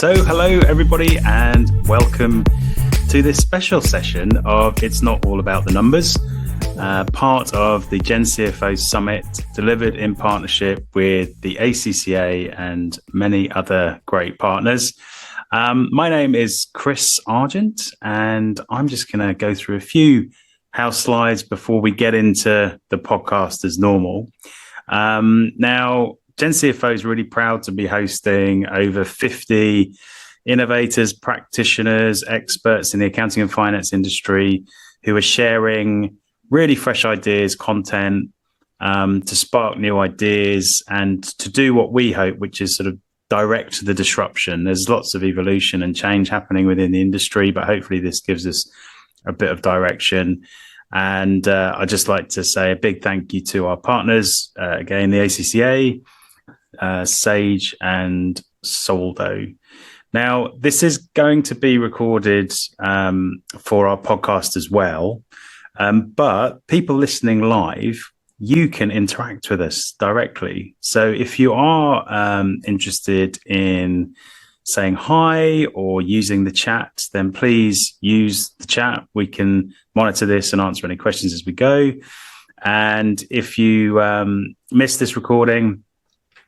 So hello everybody and welcome to this special session of It's Not All About the Numbers, part of the GENCFO Summit delivered in partnership with the ACCA and many other great partners. My name is Chris Argent and I'm just going to go through a few house slides before we get into the podcast as normal. Now, GENCFO is really proud to be hosting over 50 innovators, practitioners, experts in the accounting and finance industry who are sharing really fresh ideas, content to spark new ideas and to do what we hope, which is sort of direct the disruption. There's lots of evolution and change happening within the industry, but hopefully this gives us a bit of direction. And I'd just like to say a big thank you to our partners, again, the ACCA, Sage and Soldo. Now, this is going to be recorded for our podcast as well, but people listening live, you can interact with us directly. So if you are interested in saying hi or using the chat, then please use the chat. We can monitor this and answer any questions as we go. And if you miss this recording,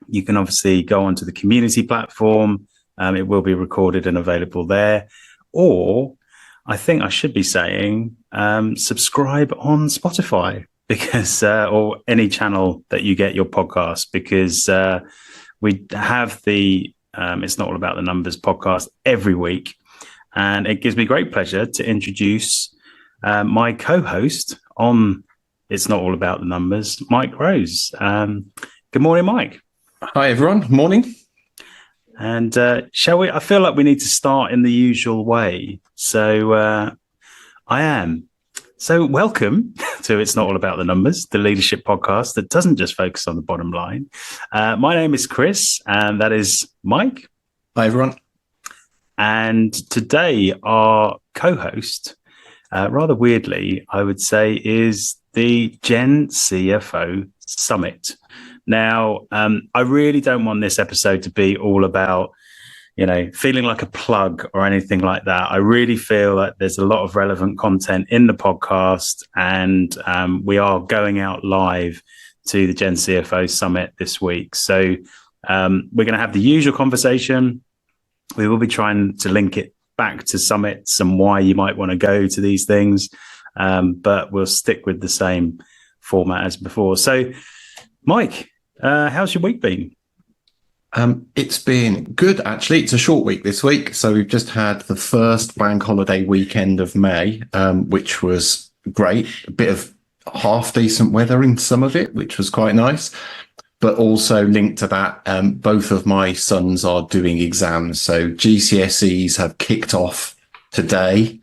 you can obviously go onto the community platform. It will be recorded and available there. Or I think I should be saying subscribe on Spotify because or any channel that you get your podcast, because we have the It's Not All About the Numbers podcast every week. And it gives me great pleasure to introduce my co-host on It's Not All About the Numbers, Mike Rose. Good morning, Mike. Hi, everyone. Morning. And shall we? I feel like we need to start in the usual way. So So welcome to It's Not All About the Numbers, the leadership podcast that doesn't just focus on the bottom line. My name is Chris, and that is Mike. Hi, everyone. And today our co-host, rather weirdly, I would say, is the GENCFO Summit. Now, I really don't want this episode to be all about, feeling like a plug or anything like that. I really feel that there's a lot of relevant content in the podcast, and we are going out live to the GENCFO Summit this week. So we're going to have the usual conversation. We will be trying to link it back to summits and why you might want to go to these things, but we'll stick with the same format as before. So, Mike, how's your week been? It's been good, actually. It's a short week this week. So we've just had the first bank holiday weekend of May, which was great. A bit of half decent weather in some of it, which was quite nice. But also linked to that, both of my sons are doing exams. So GCSEs have kicked off today.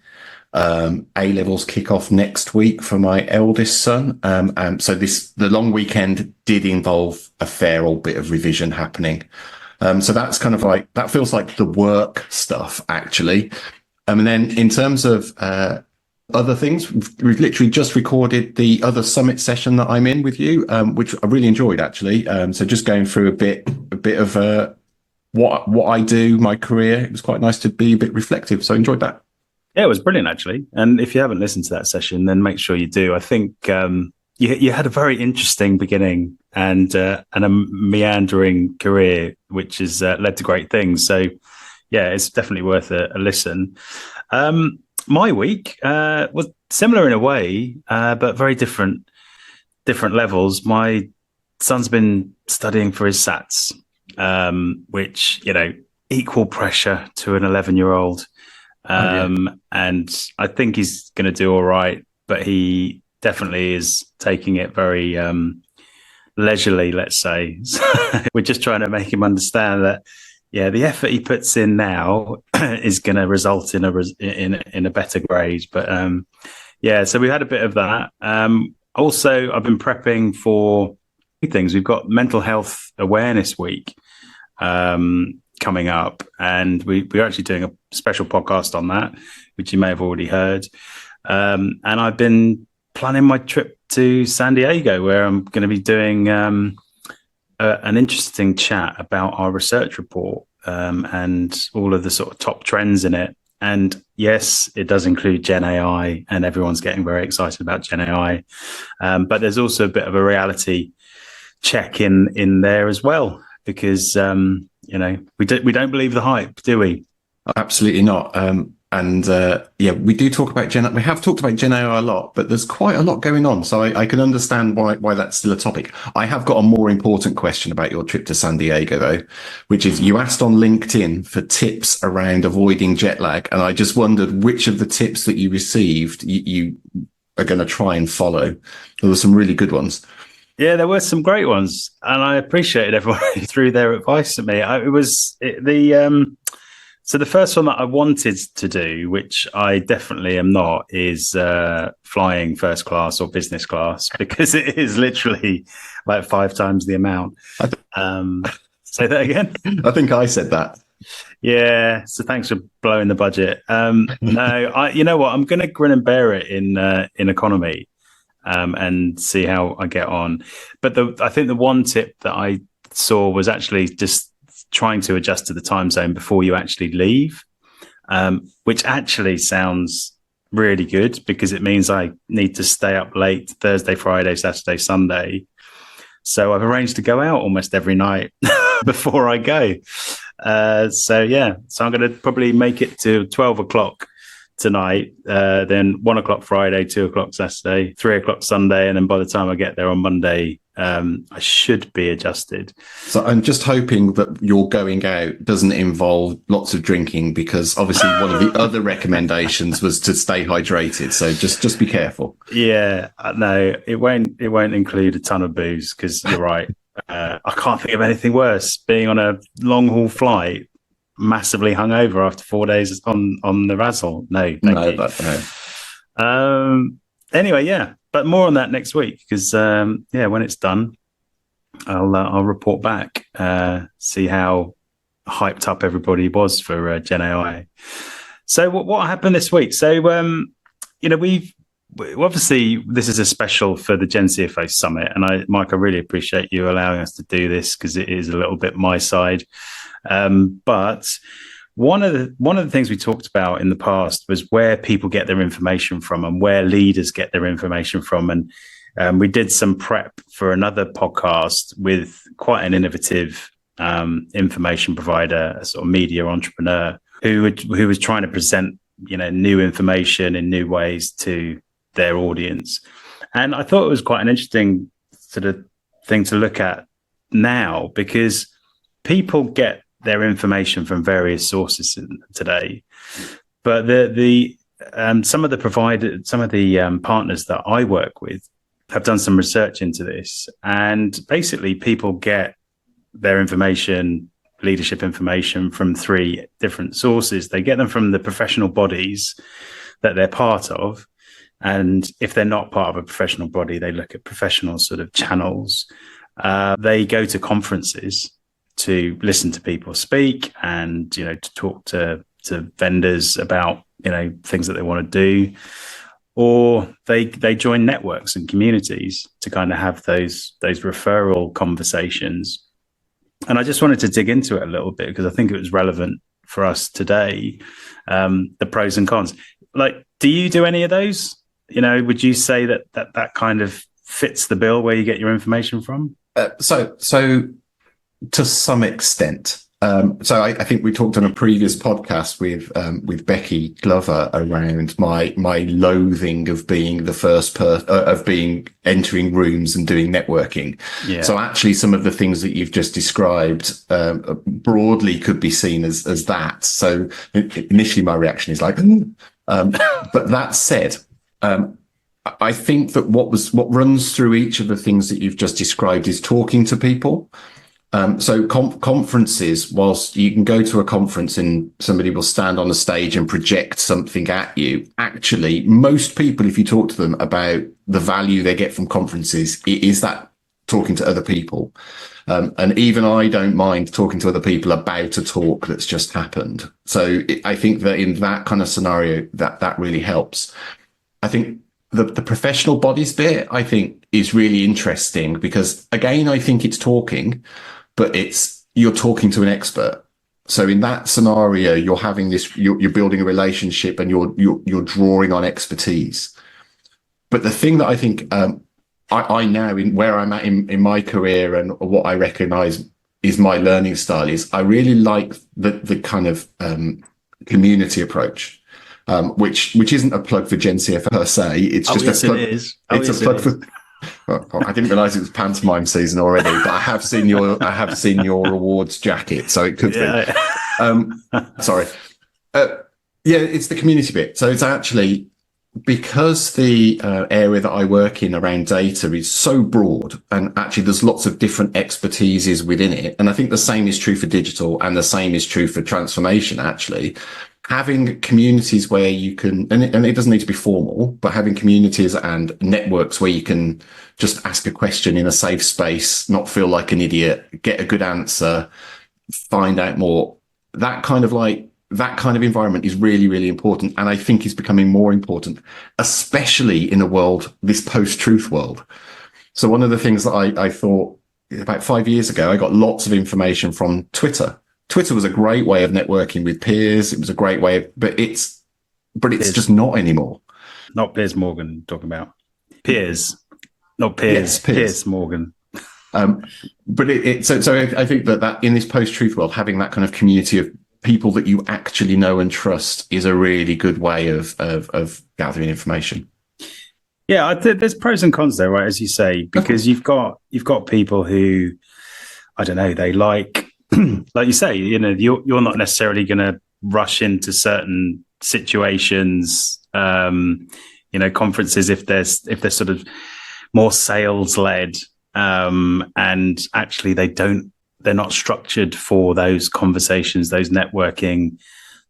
A-levels kick off next week for my eldest son. And so the long weekend did involve a fair old bit of revision happening. So that's kind of like, that feels like the work stuff, actually. And then in terms of other things, we've literally just recorded the other summit session that I'm in with you, which I really enjoyed, actually. So just going through a bit of what I do, my career. It was quite nice to be a bit reflective. So I enjoyed that. Yeah, it was brilliant, actually. And if you haven't listened to that session, then make sure you do. I think you had a very interesting beginning and a meandering career, which has led to great things. So, yeah, it's definitely worth a listen. My week was similar in a way, but very different levels. My son's been studying for his SATs, which, equal pressure to an 11-year-old. And I think he's going to do all right, but he definitely is taking it very leisurely, let's say. So we're just trying to make him understand that, the effort he puts in now is going to result in a better grade. But so we had a bit of that. Also, I've been prepping for two things. We've got Mental Health Awareness Week coming up, and we're actually doing a special podcast on that, which you may have already heard. And I've been planning my trip to San Diego, where I'm going to be doing an interesting chat about our research report, and all of the sort of top trends in it. And yes, it does include Gen AI, and everyone's getting very excited about Gen AI. But there's also a bit of a reality check in there as well, because we don't believe the hype, do we? Absolutely not. We do talk about we have talked about Gen AI a lot, but there's quite a lot going on. So I can understand why that's still a topic. I have got a more important question about your trip to San Diego, though, which is you asked on LinkedIn for tips around avoiding jet lag. And I just wondered which of the tips that you received you are going to try and follow. There were some really good ones. Yeah, there were some great ones, and I appreciated everyone who threw their advice at me. So the first one that I wanted to do, which I definitely am not, is flying first class or business class, because it is literally like 5 times the amount. Say that again? I think I said that. Yeah. So thanks for blowing the budget. No, you know what? I'm going to grin and bear it in economy, and see how I get on. But I think the one tip that I saw was actually just trying to adjust to the time zone before you actually leave, which actually sounds really good, because it means I need to stay up late Thursday, Friday, Saturday, Sunday. So I've arranged to go out almost every night before I go. So I'm going to probably make it to 12 o'clock tonight, then 1 o'clock Friday, 2 o'clock Saturday, 3 o'clock Sunday. And then by the time I get there on Monday, I should be adjusted. So I'm just hoping that your going out doesn't involve lots of drinking, because obviously one of the other recommendations was to stay hydrated. So just be careful. Yeah, no, it won't include a ton of booze, because you're right. I can't think of anything worse, being on a long haul flight, massively hungover after 4 days on the razzle. No, thank you. Anyway, yeah. But more on that next week, because when it's done, I'll report back, see how hyped up everybody was for Gen AI. So what happened this week? So we've obviously, this is a special for the GENCFO Summit, and Mike, I really appreciate you allowing us to do this, because it is a little bit my side. But one of the things we talked about in the past was where people get their information from, and where leaders get their information from. And we did some prep for another podcast with quite an innovative information provider, a sort of media entrepreneur who was trying to present new information in new ways to their audience. And I thought it was quite an interesting sort of thing to look at now, because people get their information from various sources today, but some of the partners that I work with have done some research into this, and basically people get their information, leadership information, from 3 different sources. They get them from the professional bodies that they're part of, and if they're not part of a professional body, they look at professional sort of channels. They go to conferences to listen to people speak, and to talk to vendors about things that they want to do, or they join networks and communities to kind of have those referral conversations. And I just wanted to dig into it a little bit, because I think it was relevant for us today, the pros and cons. Like, do you do any of those? Would you say that kind of fits the bill, where you get your information from? So to some extent. So I think we talked on a previous podcast with Becky Glover around my loathing of being the first person entering rooms and doing networking. Yeah. So actually, some of the things that you've just described broadly could be seen as that. So initially, my reaction is like, but that said, I think that what runs through each of the things that you've just described is talking to people. So conferences, whilst you can go to a conference and somebody will stand on a stage and project something at you, actually, most people, if you talk to them about the value they get from conferences, it is that talking to other people. And even I don't mind talking to other people about a talk that's just happened. So I think that in that kind of scenario, that really helps. I think the professional bodies bit, I think, is really interesting, because again, I think it's talking, but you're talking to an expert. So in that scenario, you're having this, you're building a relationship and you're drawing on expertise. But the thing that I think I now, in where I'm at in my career and what I recognize is my learning style, is I really like the kind of community approach, which isn't a plug for GenCFO per se. It's just a plug. It is. It's a plug for. Well, I didn't realise it was pantomime season already, but I have seen your awards jacket, so it could be. Sorry. Yeah, it's the community bit. So it's actually, because the area that I work in around data is so broad, and actually there's lots of different expertises within it. And I think the same is true for digital, and the same is true for transformation, actually. Having communities where you can, and it doesn't need to be formal, but having communities and networks where you can just ask a question in a safe space, not feel like an idiot, get a good answer, find out more. That kind of environment is really, really important. And I think is becoming more important, especially in a world, this post-truth world. So one of the things that I thought about 5 years ago, I got lots of information from Twitter. Twitter was a great way of networking with peers. It was a great way, but it's just not anymore. Not Piers Morgan talking about peers, not peers. Yes, Piers Morgan. But so I think that in this post-truth world, having that kind of community of people that you actually know and trust is a really good way of gathering information. Yeah, there's pros and cons there, right? As you say, because you've got people who, I don't know, they like you say, you're not necessarily going to rush into certain situations, conferences if they're sort of more sales led, and actually they're not structured for those conversations, those networking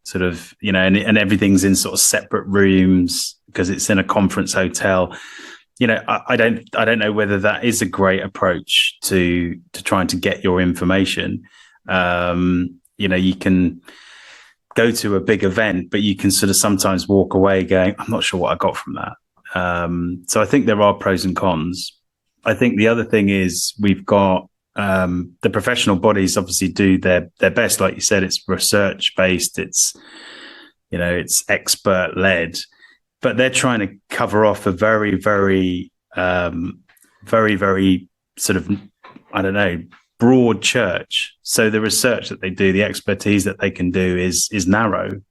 sort of, and everything's in sort of separate rooms because it's in a conference hotel. I don't know whether that is a great approach to trying to get your information. You can go to a big event, but you can sort of sometimes walk away going, I'm not sure what I got from that. So I think there are pros and cons. I think the other thing is we've got the professional bodies obviously do their best. Like you said, it's research based, it's expert led, but they're trying to cover off a very, very, very, very sort of, I don't know, broad church. So the research that they do, the expertise that they can do is narrow.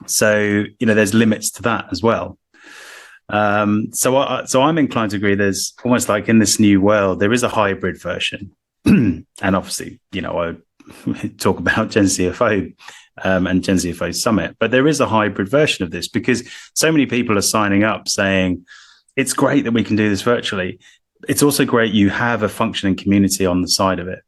So there's limits to that as well. So I'm inclined to agree. There's almost like in this new world, there is a hybrid version, and obviously, I talk about GenCFO and GenCFO Summit, but there is a hybrid version of this because so many people are signing up saying it's great that we can do this virtually. It's also great you have a functioning community on the side of it,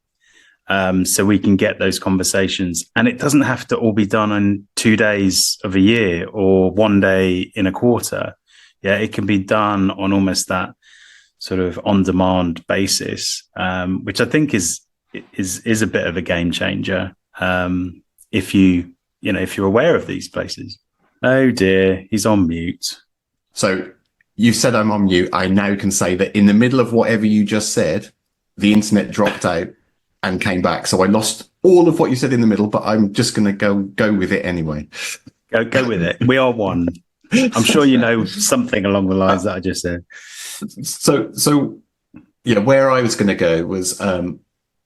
so we can get those conversations, and it doesn't have to all be done in 2 days of a year or 1 day in a quarter. Yeah, it can be done on almost that sort of on-demand basis, which I think is a bit of a game changer if you're aware of these places. Oh dear, he's on mute. So you said I'm on mute. I now can say that in the middle of whatever you just said, the internet dropped out and came back. So I lost all of what you said in the middle, but I'm just going to go with it anyway. Go with it. We are one. I'm sure you know something along the lines that I just said. So yeah, where I was going to go was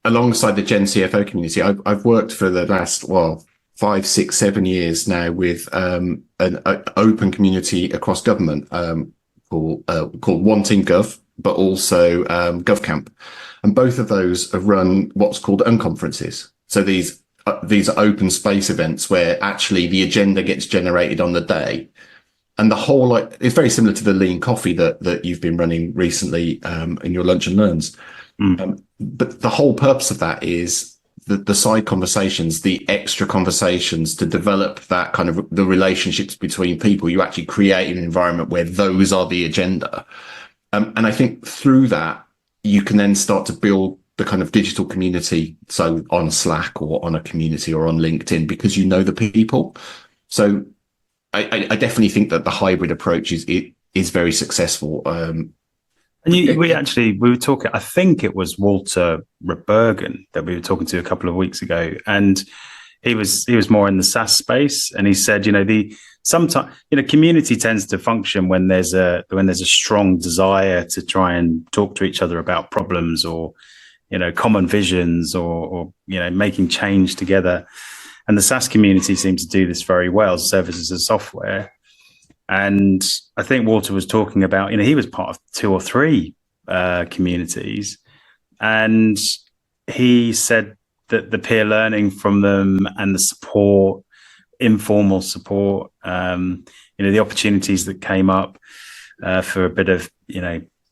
alongside the GenCFO community. I've worked for the last 5, 6, 7 years now with an open community across government called One Team Gov, but also GovCamp, and both of those have run what's called unconferences. So these are open space events where actually the agenda gets generated on the day. And the whole, it's very similar to the lean coffee that you've been running recently in your lunch and learns. But the whole purpose of that is the side conversations, the extra conversations to develop that kind of the relationships between people. You actually create an environment where those are the agenda. And I think through that, you can then start to build the kind of digital community. So on Slack or on a community or on LinkedIn, because you know the people. So I definitely think that the hybrid approach is very successful. And we were talking, I think it was Walter Rebergen that we were talking to a couple of weeks ago. And he was more in the SaaS space. And he said, sometimes, community tends to function when there's a strong desire to try and talk to each other about problems or, common visions or making change together. And the SaaS community seems to do this very well, services as software. And I think Walter was talking about, he was part of 2 or 3 communities. And he said that the peer learning from them and the support, informal support, the opportunities that came up for a bit of,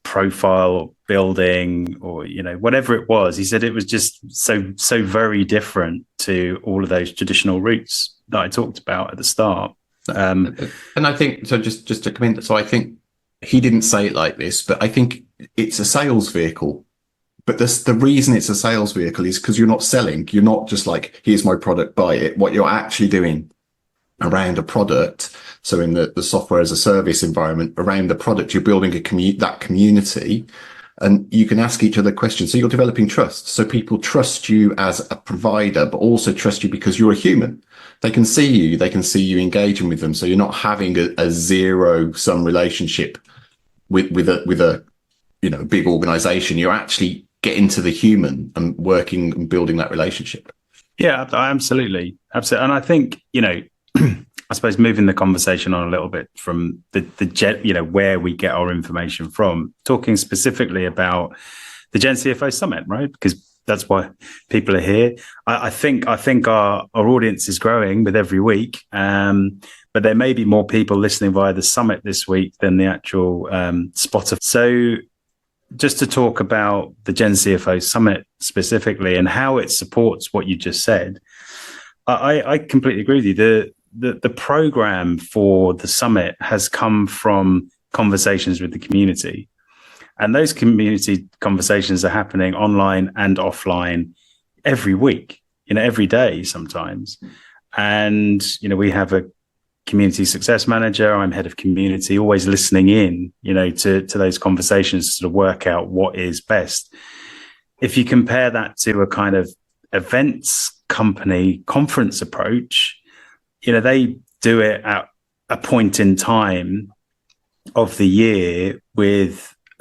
profile building or, whatever it was, he said it was just so very different to all of those traditional routes that I talked about at the start. And I think, so just to come in, so I think he didn't say it like this, but I think it's a sales vehicle. But the reason it's a sales vehicle is because you're not selling. You're not just like, here's my product, buy it. What you're actually doing around a product, so in the software as a service environment, around the product, you're building that community, and you can ask each other questions. So you're developing trust. So people trust you as a provider, but also trust you because you're a human. They can see you engaging with them. So you're not having a zero-sum relationship with a big organization. You're actually getting to the human and working and building that relationship. Yeah, absolutely. And I think, I suppose moving the conversation on a little bit from the where we get our information from, talking specifically about the GENCFO Summit, right? Because that's why people are here. I think our audience is growing with every week, but there may be more people listening via the summit this week than the actual Spotify. So just to talk about the GENCFO Summit specifically and how it supports what you just said, I completely agree with you. The program for the summit has come from conversations with the community. And those community conversations are happening online and offline every week, every day sometimes. And, we have a community success manager. I'm head of community, always listening in, to those conversations to sort of work out what is best. If you compare that to a kind of events company conference approach, they do it at a point in time of the year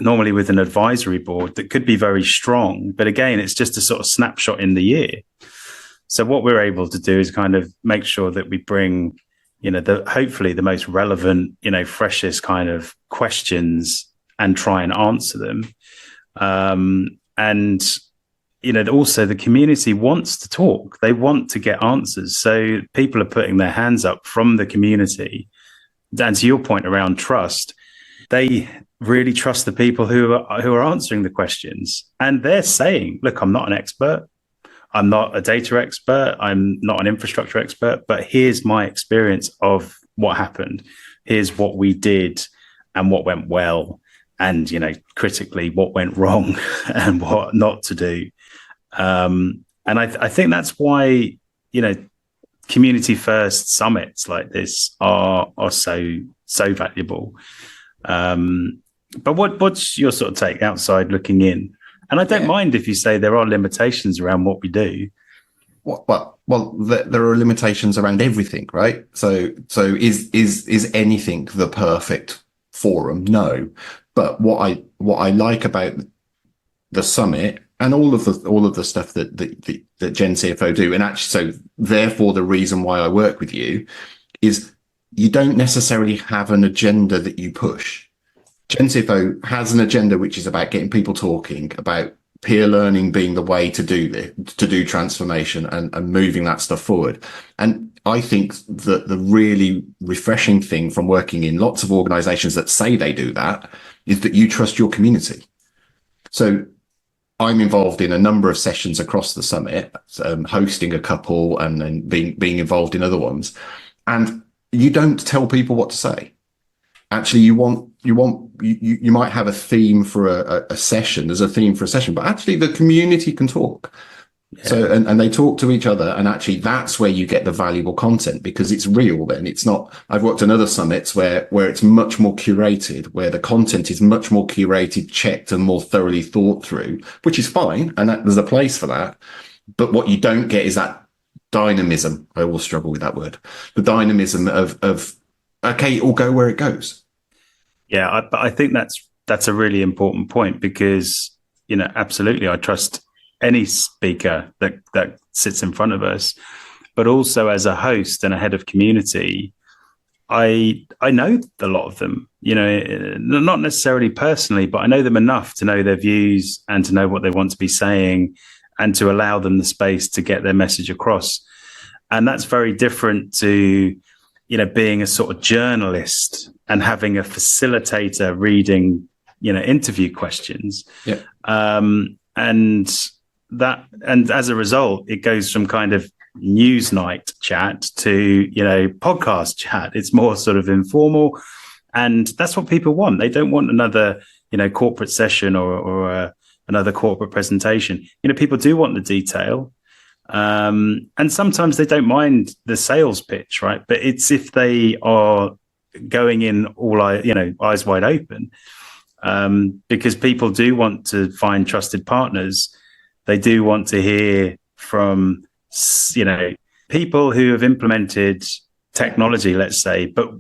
normally with an advisory board that could be very strong. But again, it's just a sort of snapshot in the year. So what we're able to do is kind of make sure that we bring, hopefully the most relevant, freshest kind of questions and try and answer them. And also the community wants to talk. They want to get answers. So people are putting their hands up from the community. And to your point around trust, they really trust the people who are answering the questions. And they're saying, look, I'm not an expert. I'm not a data expert. I'm not an infrastructure expert, but here's my experience of what happened. Here's what we did and what went well. And, critically, what went wrong and what not to do. And I think that's why, community first summits like this are so valuable. But what's your sort of take outside looking in? And I don't mind if you say there are limitations around what we do. Well, there are limitations around everything, right? So is anything the perfect forum? No. But what I like about the summit and all of the stuff that GENCFO do, and actually, so therefore the reason why I work with you is you don't necessarily have an agenda that you push. GENCFO has an agenda which is about getting people talking, about peer learning being the way to do transformation and moving that stuff forward. And I think that the really refreshing thing from working in lots of organizations that say they do that is that you trust your community. So I'm involved in a number of sessions across the summit, hosting a couple and then being involved in other ones. And you don't tell people what to say. Actually, you might have a theme for a session. There's a theme for a session, but actually the community can talk. So, and they talk to each other, and actually that's where you get the valuable content, because it's real. Then it's not, I've worked on other summits where it's much more curated, where the content is much more curated, checked and more thoroughly thought through, which is fine. And there's a place for that. But what you don't get is that dynamism. I always struggle with that word. The dynamism of okay, it'll go where it goes. Yeah. But I think that's a really important point, because, absolutely, I trust any speaker that sits in front of us, but also as a host and a head of community, I know a lot of them, not necessarily personally, but I know them enough to know their views and to know what they want to be saying and to allow them the space to get their message across. And that's very different to, being a sort of journalist and having a facilitator reading, interview questions. Yeah. And as a result, it goes from kind of news night chat to, podcast chat. It's more sort of informal. And that's what people want. They don't want another, corporate session or another corporate presentation. People do want the detail. And sometimes they don't mind the sales pitch, right? But it's if they are going in eyes wide open, because people do want to find trusted partners. They do want to hear from, people who have implemented technology, let's say, but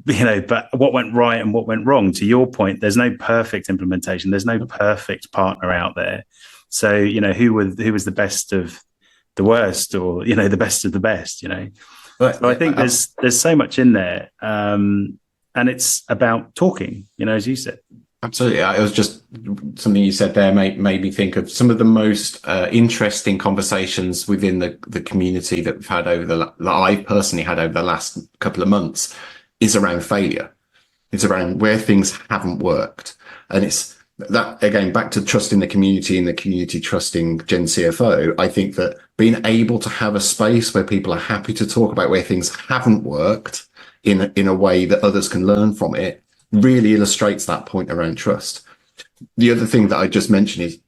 what went right and what went wrong. To your point, there's no perfect implementation. There's no perfect partner out there. So, who was the best of the worst, or, the best of the best, But, So I think there's so much in there. And it's about talking, as you said. Absolutely. It was just something you said there made me think of some of the most interesting conversations within the community that we've had that I've personally had over the last couple of months is around failure. It's around where things haven't worked. And it's that, again, back to trusting the community and the community trusting GenCFO. I think that being able to have a space where people are happy to talk about where things haven't worked in a way that others can learn from it really illustrates that point around trust. The other thing that I just mentioned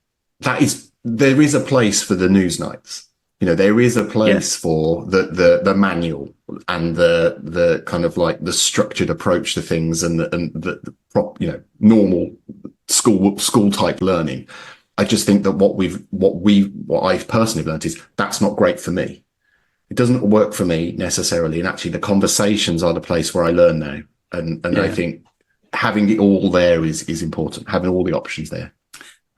is there is a place for the news nights. There is a place for the manual and the kind of like the structured approach to things and the normal school type learning. I just think that what I've personally learned is that's not great for me. It doesn't work for me necessarily. And actually the conversations are the place where I learn now. And I think having it all there is important, having all the options there.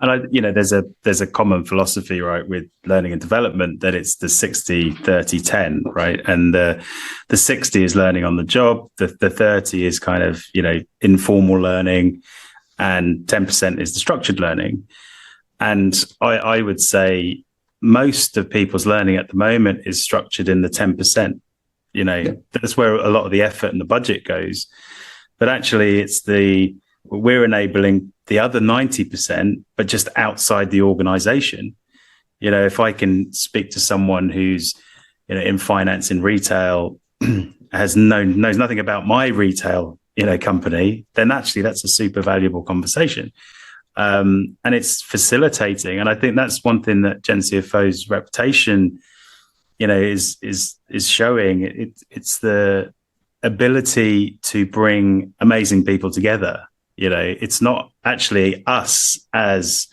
And there's a common philosophy, right, with learning and development, that it's the 60, 30, 10, right? And the 60 is learning on the job. The 30 is kind of, informal learning, and 10% is the structured learning. And I would say most of people's learning at the moment is structured in the 10%. That's where a lot of the effort and the budget goes. But actually, we're enabling the other 90%, but just outside the organization. If I can speak to someone who's, in finance, in retail, knows nothing about my retail, company, then actually that's a super valuable conversation. And it's facilitating. And I think that's one thing that GenCFO's reputation, is showing. It's the ability to bring amazing people together. It's not actually us as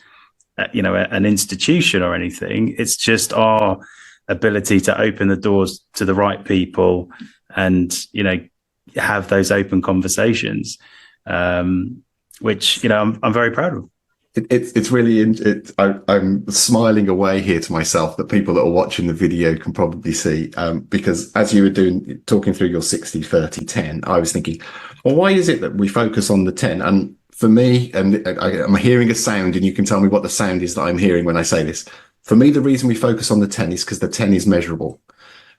an institution or anything. It's just our ability to open the doors to the right people and have those open conversations, which I'm very proud of. It's really, I'm smiling away here to myself that people that are watching the video can probably see, because as you were talking through your 60, 30, 10, I was thinking, well, why is it that we focus on the 10? And for me, and I'm hearing a sound, and you can tell me what the sound is that I'm hearing when I say this. For me, the reason we focus on the 10 is because the 10 is measurable.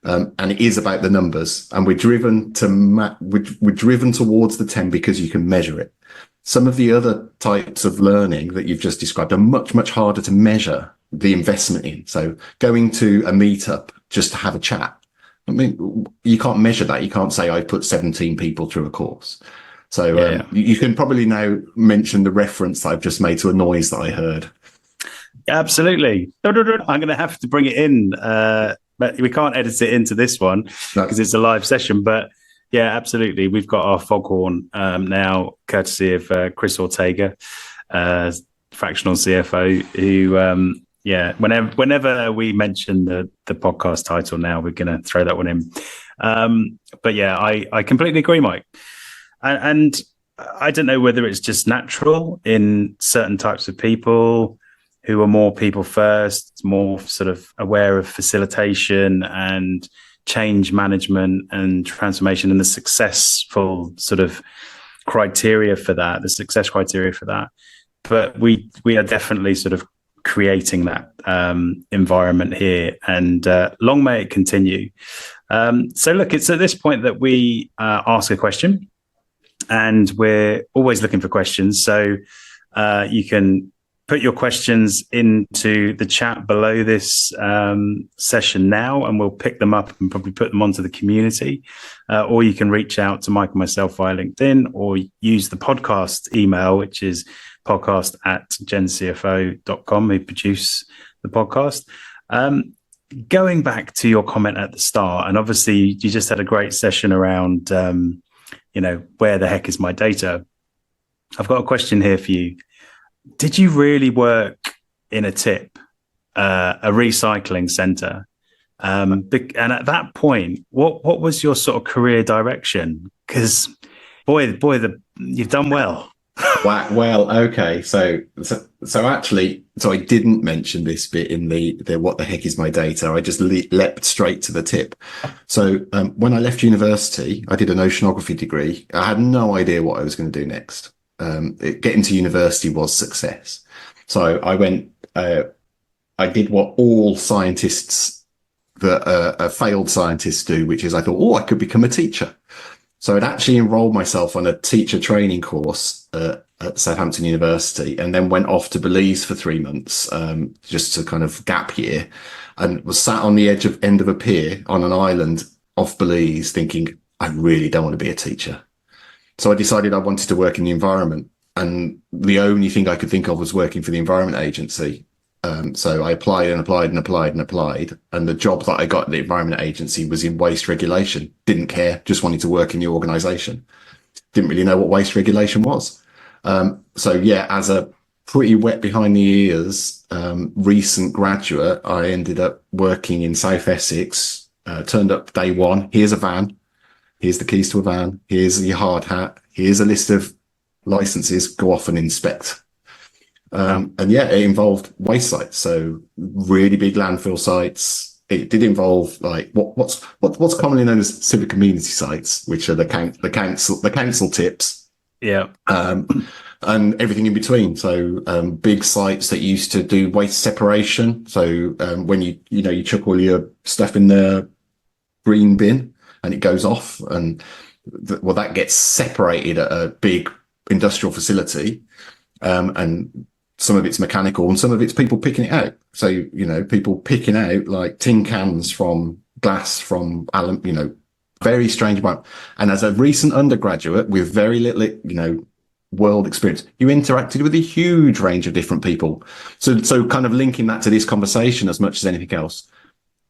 And it is about the numbers, and we're driven towards the 10 because you can measure it. Some of the other types of learning that you've just described are much, much harder to measure the investment in. So going to a meetup just to have a chat, I mean, you can't measure that. You can't say I put 17 people through a course. So you can probably now mention the reference that I've just made to a noise that I heard. Absolutely. No, no, no. I'm going to have to bring it in, but we can't edit it into this one because it's a live session. But yeah, absolutely. We've got our foghorn now, courtesy of Chris Ortega, fractional CFO, who, yeah, whenever we mention the podcast title now, we're going to throw that one in. But yeah, I completely agree, Mike. And I don't know whether it's just natural in certain types of people who are more people first, more sort of aware of facilitation and change management and transformation, and the successful sort of criteria for that, the success criteria for that. But we are definitely sort of creating that environment here, and long may it continue. So look, it's at this point that we ask a question, and we're always looking for questions. So you can put your questions into the chat below this session now, and we'll pick them up and probably put them onto the community. Or you can reach out to Mike and myself via LinkedIn, or use the podcast email, which is podcast@gencfo.com, who produce the podcast. Going back to your comment at the start, and obviously you just had a great session around, where the heck is my data? I've got a question here for you. Did you really work in a tip, a recycling center? And at that point, what was your sort of career direction? Because boy, you've done well. Well, okay. So actually, I didn't mention this bit in the what the heck is my data? I just leapt straight to the tip. So when I left university, I did an oceanography degree. I had no idea what I was going to do next. Getting to university was success. So I went, I did what all scientists that failed scientists do, which is I thought, I could become a teacher. So I'd actually enrolled myself on a teacher training course at Southampton University, and then went off to Belize for 3 months, just to kind of gap year, and was sat on the end of a pier on an island off Belize thinking, I really don't want to be a teacher. So I decided I wanted to work in the environment, and the only thing I could think of was working for the Environment Agency. So I applied, and the job that I got at the Environment Agency was in waste regulation. Didn't care, just wanted to work in the organisation. Didn't really know what waste regulation was. So yeah, as a pretty wet behind the ears recent graduate, I ended up working in South Essex. Turned up day one. Here's a van. Here's the keys to a van. Here's your hard hat. Here's a list of licenses. Go off and inspect. And yeah, it involved waste sites. So really big landfill sites. It did involve like what's commonly known as civic community sites, which are the council tips. Yeah. And everything in between. So big sites that used to do waste separation. So when you chuck all your stuff in the green bin, and it goes off, and that gets separated at a big industrial facility, and some of it's mechanical and some of it's people picking it out. So people picking out like tin cans from glass, from alum, very strange amount. And as a recent undergraduate with very little world experience, you interacted with a huge range of different people. So kind of linking that to this conversation as much as anything else,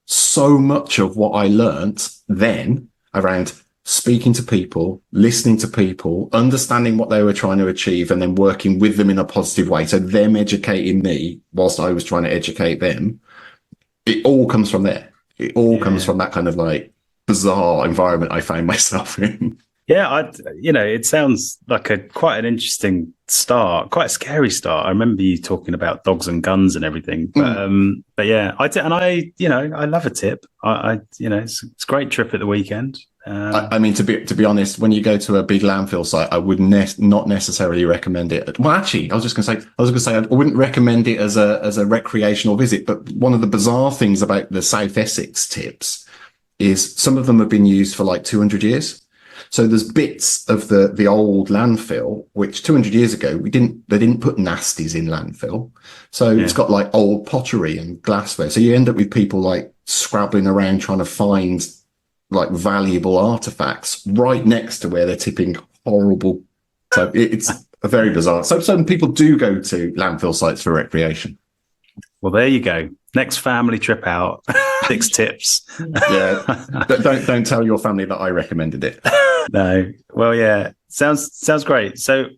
so much of what I learnt then around speaking to people, listening to people, understanding what they were trying to achieve, and then working with them in a positive way. So them educating me whilst I was trying to educate them. It all comes from there. It all comes from that kind of like bizarre environment I found myself in. Yeah, it sounds like quite an interesting start, quite a scary start. I remember you talking about dogs and guns and everything, but yeah, I love a tip. It's a great trip at the weekend. I mean, to be honest, when you go to a big landfill site, I would not necessarily recommend it. Well, actually, I was going to say I wouldn't recommend it as a recreational visit. But one of the bizarre things about the South Essex tips is some of them have been used for like 200 years. So there's bits of the old landfill, which 200 years ago, they didn't put nasties in landfill. So It's got like old pottery and glassware. So you end up with people like scrabbling around trying to find like valuable artifacts right next to where they're tipping horrible. So it's a very bizarre. So some people do go to landfill sites for recreation. Well, there you go. Next family trip out, 6 tips. Yeah, don't tell your family that I recommended it. No. Well, yeah, sounds great. So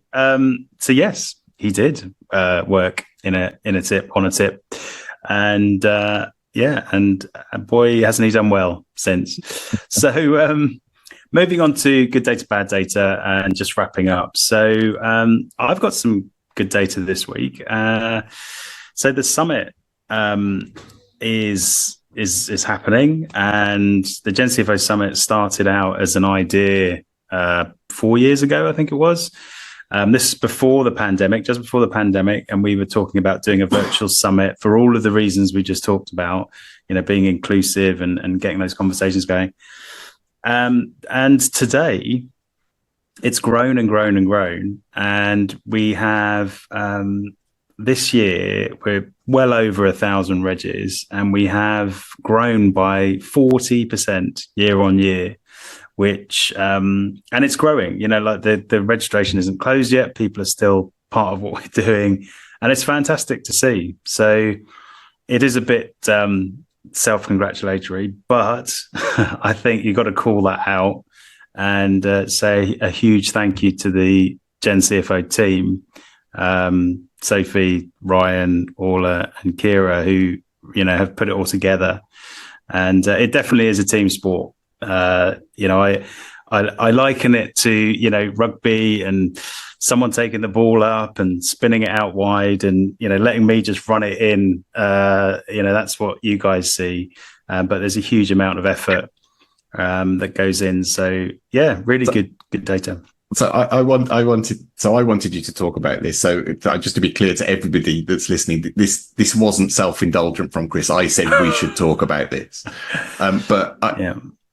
yes, he did work on a tip, and boy, hasn't he done well since. So moving on to good data, bad data, and just wrapping up. So I've got some good data this week. So the summit is happening, and the GenCFO Summit started out as an idea 4 years ago, I think it was. This is before the pandemic, just before the pandemic, and we were talking about doing a virtual summit for all of the reasons we just talked about, being inclusive and getting those conversations going. And today, it's grown and grown and grown, and we have this year we're well over 1,000 regs, and we have grown by 40% year on year, which and it's growing. Like the registration isn't closed yet. People are still part of what we're doing, and it's fantastic to see. So it is a bit self-congratulatory, but I think you've got to call that out and say a huge thank you to the GenCFO team, Sophie, Ryan, Orla, and Kira, who have put it all together. And it definitely is a team sport. I liken it to rugby and someone taking the ball up and spinning it out wide and letting me just run it in. That's what you guys see, but there's a huge amount of effort that goes in. So yeah, really good data. So I wanted you to talk about this. So just to be clear to everybody that's listening, this wasn't self-indulgent from Chris. I said we should talk about this, but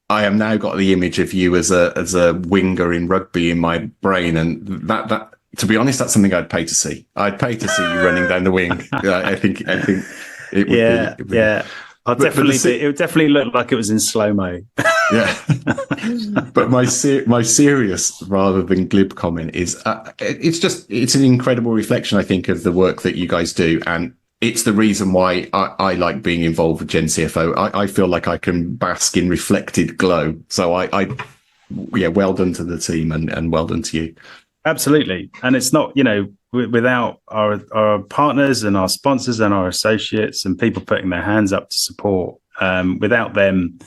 I am now got the image of you as a winger in rugby in my brain, and that to be honest, that's something I'd pay to see. I'd pay to see you running down the wing. I think it would be. Yeah. It would definitely look like it was in slow-mo. Yeah. But my serious rather than glib comment is it's an incredible reflection, I think, of the work that you guys do. And it's the reason why I like being involved with GenCFO. I feel like I can bask in reflected glow. So well done to the team and well done to you. Absolutely. And it's not, without our partners and our sponsors and our associates and people putting their hands up to support, without them,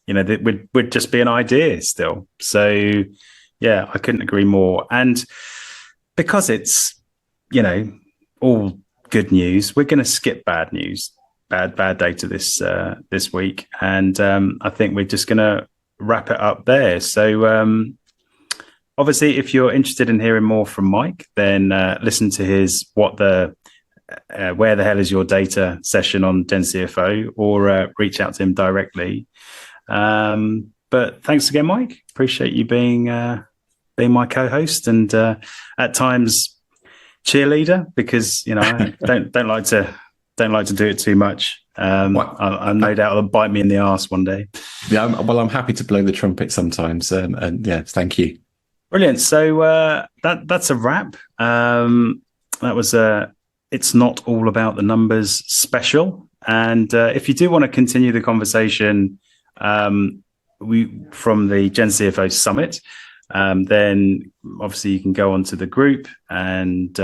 we'd just be an idea still. So, yeah, I couldn't agree more. And because it's, all good news, we're going to skip bad news, bad data this week. And I think we're just going to wrap it up there. So, obviously, if you're interested in hearing more from Mike, then listen to his where the hell is your data session on GenCFO, or reach out to him directly. But thanks again, Mike. Appreciate you being my co-host and at times cheerleader, because I don't like to do it too much. I'm no doubt it'll bite me in the arse one day. Yeah, I'm happy to blow the trumpet sometimes. And yeah, thank you. Brilliant. So that's a wrap. That was It's Not All About the Numbers special. And if you do want to continue the conversation from the GenCFO Summit, then obviously you can go onto the group, and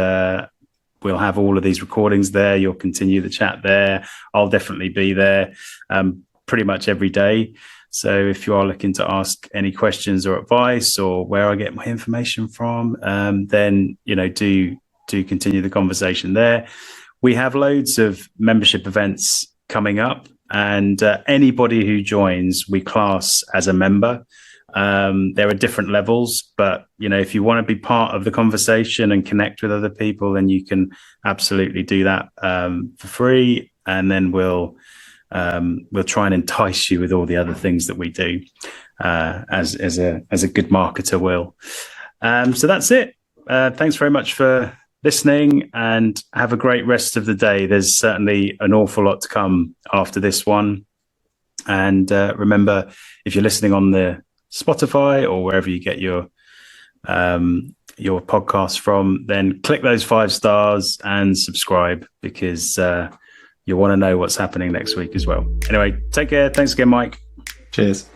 we'll have all of these recordings there. You'll continue the chat there. I'll definitely be there pretty much every day. So if you are looking to ask any questions or advice, or where I get my information from, then do continue the conversation there. We have loads of membership events coming up, and anybody who joins, we class as a member. There are different levels, but if you want to be part of the conversation and connect with other people, then you can absolutely do that for free, and then we'll try and entice you with all the other things that we do, as a good marketer will. So that's it. Thanks very much for listening, and have a great rest of the day. There's certainly an awful lot to come after this one. And remember, if you're listening on the Spotify or wherever you get your podcast from, then click those 5 stars and subscribe, because you'll want to know what's happening next week as well. Anyway, take care. Thanks again, Mike. Cheers.